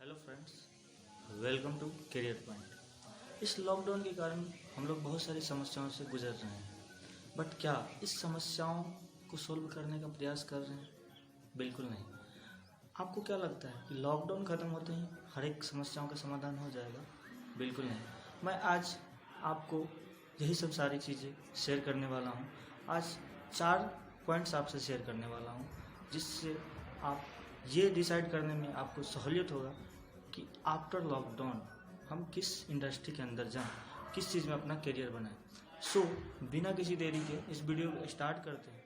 Hello friends, welcome to career point. इस lockdown के कारण हम लोग बहुत सारी समस्याओं से गुजर रहे हैं, बट क्या इस समस्याओं को सोल्व करने का प्रयास कर रहे हैं? बिल्कुल नहीं। आपको क्या लगता है कि लॉकडाउन ख़त्म होते ही हर एक समस्याओं का समाधान हो जाएगा? बिल्कुल नहीं। मैं आज आपको यही सब सारी चीज़ें शेयर करने वाला हूँ। आज 4 पॉइंट्स आपसे शेयर करने वाला हूँ, जिससे आप ये डिसाइड करने में आपको सहूलियत होगा कि आफ्टर लॉकडाउन हम किस इंडस्ट्री के अंदर जाएं, किस चीज़ में अपना करियर बनाएं। सो बिना किसी देरी के इस वीडियो को स्टार्ट करते हैं।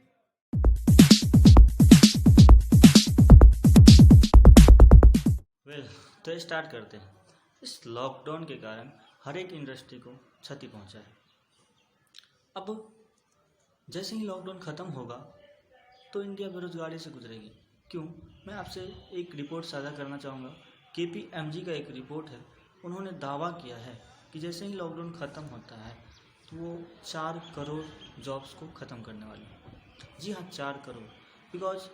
तो स्टार्ट करते हैं। इस लॉकडाउन के कारण हर एक इंडस्ट्री को क्षति पहुंचा है। अब जैसे ही लॉकडाउन ख़त्म होगा तो इंडिया बेरोजगारी से गुजरेगी। क्यों? मैं आपसे एक रिपोर्ट साझा करना चाहूँगा। KPMG का एक रिपोर्ट है। उन्होंने दावा किया है कि जैसे ही लॉकडाउन ख़त्म होता है तो वो 4 करोड़ जॉब्स को ख़त्म करने वाली है। जी हाँ, 4 करोड़, बिकॉज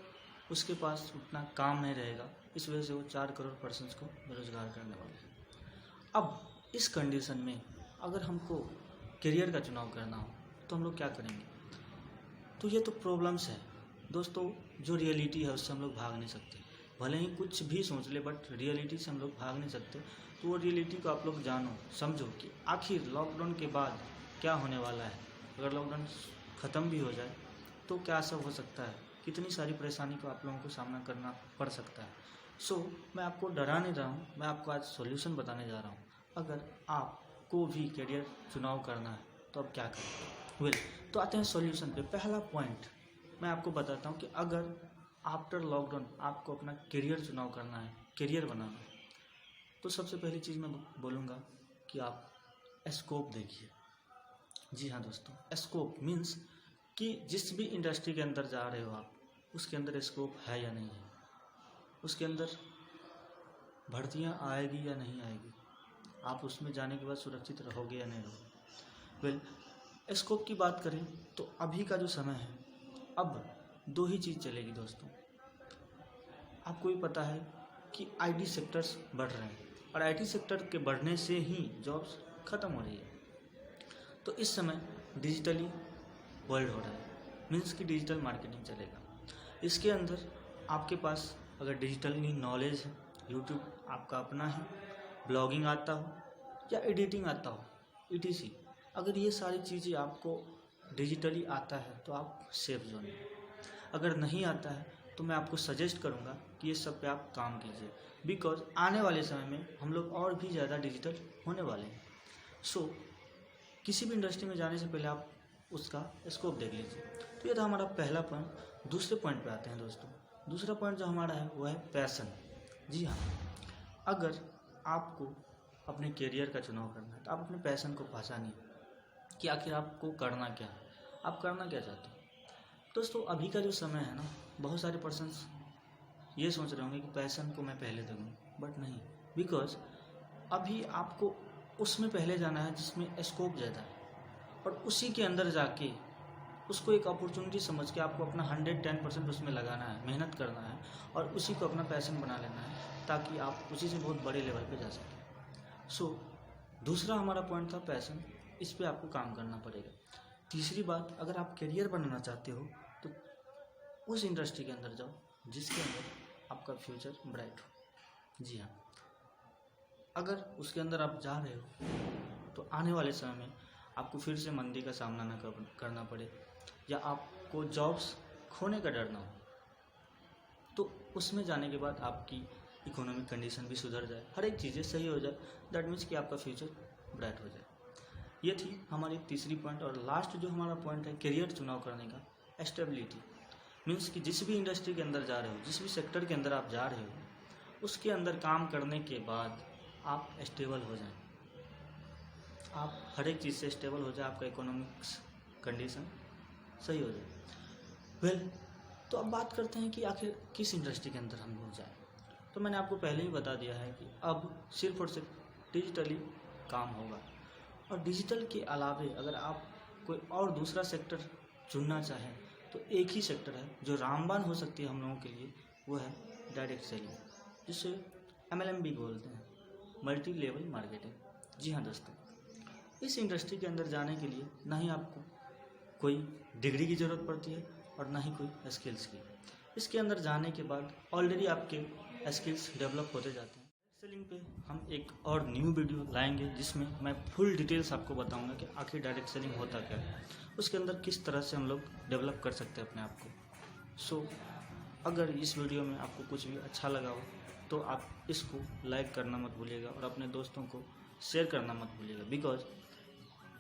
उसके पास उतना काम नहीं रहेगा। इस वजह से वो 4 करोड़ पर्सन्स को बेरोजगार करने वाले हैं। अब इस कंडीशन में अगर हमको करियर का चुनाव करना हो तो हम लोग क्या करेंगे? तो ये तो प्रॉब्लम्स है दोस्तों। जो रियलिटी है उससे हम लोग भाग नहीं सकते। भले ही कुछ भी सोच ले, बट रियलिटी से हम लोग भाग नहीं सकते। तो वो रियलिटी को आप लोग जानो, समझो कि आखिर लॉकडाउन के बाद क्या होने वाला है। अगर लॉकडाउन ख़त्म भी हो जाए तो क्या सब हो सकता है, कितनी सारी परेशानी को आप लोगों को सामना करना पड़ सकता है। सो मैं आपको डरा नहीं रहा हूँ, मैं आपको आज सॉल्यूशन बताने जा रहा हूँ। अगर आपको भी करियर चुनाव करना है तो आप क्या करें? तो आते हैं सॉल्यूशन पे। पहला पॉइंट मैं आपको बताता हूँ कि अगर आफ्टर लॉकडाउन आपको अपना करियर चुनाव करना है, करियर बनाना है, तो सबसे पहली चीज़ मैं बोलूँगा कि आप स्कोप देखिए। जी हाँ दोस्तों, स्कोप मीन्स कि जिस भी इंडस्ट्री के अंदर जा रहे हो आप, उसके अंदर स्कोप है या नहीं है, उसके अंदर भर्तियाँ आएगी या नहीं आएगी, आप उसमें जाने के बाद सुरक्षित रहोगे या नहीं रहोगे। स्कोप की बात करें तो अभी का जो समय है, अब 2 ही चीज़ चलेगी दोस्तों। आपको भी पता है कि IT सेक्टर्स बढ़ रहे हैं और IT सेक्टर के बढ़ने से ही जॉब्स ख़त्म हो रही है। तो इस समय डिजिटली वर्ल्ड हो रहा है, मीन्स कि डिजिटल मार्केटिंग चलेगा। इसके अंदर आपके पास अगर डिजिटली नॉलेज है, यूट्यूब आपका अपना है, ब्लॉगिंग आता हो या एडिटिंग आता हो, ETC, अगर ये सारी चीज़ें आपको डिजिटली आता है तो आप सेफ जोन में। अगर नहीं आता है तो मैं आपको सजेस्ट करूंगा कि ये सब पे आप काम कीजिए, बिकॉज आने वाले समय में हम लोग और भी ज़्यादा डिजिटल होने वाले हैं। सो किसी भी इंडस्ट्री में जाने से पहले आप उसका स्कोप देख लीजिए। तो ये था हमारा पहला पॉइंट। दूसरे पॉइंट पे आते हैं दोस्तों। दूसरा पॉइंट जो हमारा है वो है पैशन। जी हाँ, अगर आपको अपने करियर का चुनाव करना है तो आप अपने पैशन को पहचानिए कि आखिर आपको करना क्या है, आप करना क्या चाहते हो। दोस्तों अभी का जो समय है ना, बहुत सारे पर्सन्स ये सोच रहे होंगे कि पैशन को मैं पहले दूँ, बट नहीं, बिकॉज अभी आपको उसमें पहले जाना है जिसमें स्कोप ज़्यादा है, और उसी के अंदर जाके उसको एक अपॉर्चुनिटी समझ के आपको अपना 110% उसमें लगाना है, मेहनत करना है और उसी को अपना पैशन बना लेना है, ताकि आप उसी से बहुत बड़े लेवल पे जा सकें। सो दूसरा हमारा पॉइंट था पैशन, इस पे आपको काम करना पड़ेगा। तीसरी बात, अगर आप करियर बनाना चाहते हो तो उस इंडस्ट्री के अंदर जाओ जिसके अंदर आपका फ्यूचर ब्राइट हो। जी हाँ, अगर उसके अंदर आप जा रहे हो तो आने वाले समय में आपको फिर से मंदी का सामना न करना पड़े, या आपको जॉब्स खोने का डर ना हो, तो उसमें जाने के बाद आपकी इकोनॉमिक कंडीशन भी सुधर जाए, हर एक चीज़ें सही हो जाए। दैट मीन्स कि आपका फ्यूचर ब्राइट हो जाए। ये थी हमारी तीसरी पॉइंट। और लास्ट जो हमारा पॉइंट है करियर चुनाव करने का, स्टेबिलिटी। मीन्स कि जिस भी इंडस्ट्री के अंदर जा रहे हो, जिस भी सेक्टर के अंदर आप जा रहे हो, उसके अंदर काम करने के बाद आप स्टेबल हो जाएं, आप हर एक चीज़ से स्टेबल हो जाए, आपका इकोनॉमिक्स कंडीशन सही हो जाए। तो अब बात करते हैं कि आखिर किस इंडस्ट्री के अंदर हम लोग जाएँ। तो मैंने आपको पहले ही बता दिया है कि अब सिर्फ और सिर्फ डिजिटली काम होगा, और डिजिटल के अलावे अगर आप कोई और दूसरा सेक्टर चुनना चाहें तो एक ही सेक्टर है जो रामबाण हो सकती है हम लोगों के लिए, वो है डायरेक्ट सेलिंग, जिसे MLM भी बोलते हैं, मल्टी लेवल मार्केटिंग। जी हाँ दोस्तों, इस इंडस्ट्री के अंदर जाने के लिए ना ही आपको कोई डिग्री की ज़रूरत पड़ती है और ना ही कोई स्किल्स की। इसके अंदर जाने के बाद ऑलरेडी आपके स्किल्स डेवलप होते जाते हैं। सेलिंग पे हम एक और न्यू वीडियो लाएंगे जिसमें मैं फुल डिटेल्स आपको बताऊंगा कि आखिर डायरेक्ट सेलिंग होता क्या है, उसके अंदर किस तरह से हम लोग डेवलप कर सकते हैं अपने आप को। सो अगर इस वीडियो में आपको कुछ भी अच्छा लगा हो तो आप इसको लाइक करना मत भूलिएगा और अपने दोस्तों को शेयर करना मत भूलिएगा, बिकॉज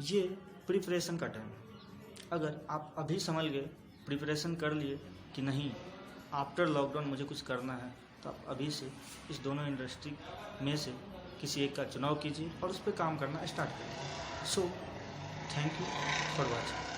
ये प्रिपरेशन का टाइम है। अगर आप अभी समझ गए, प्रिपरेशन कर लिए कि नहीं आफ्टर लॉकडाउन मुझे कुछ करना है, तो आप अभी से इस दोनों इंडस्ट्री में से किसी एक का चुनाव कीजिए और उस पर काम करना स्टार्ट करिए। So thank you for watching.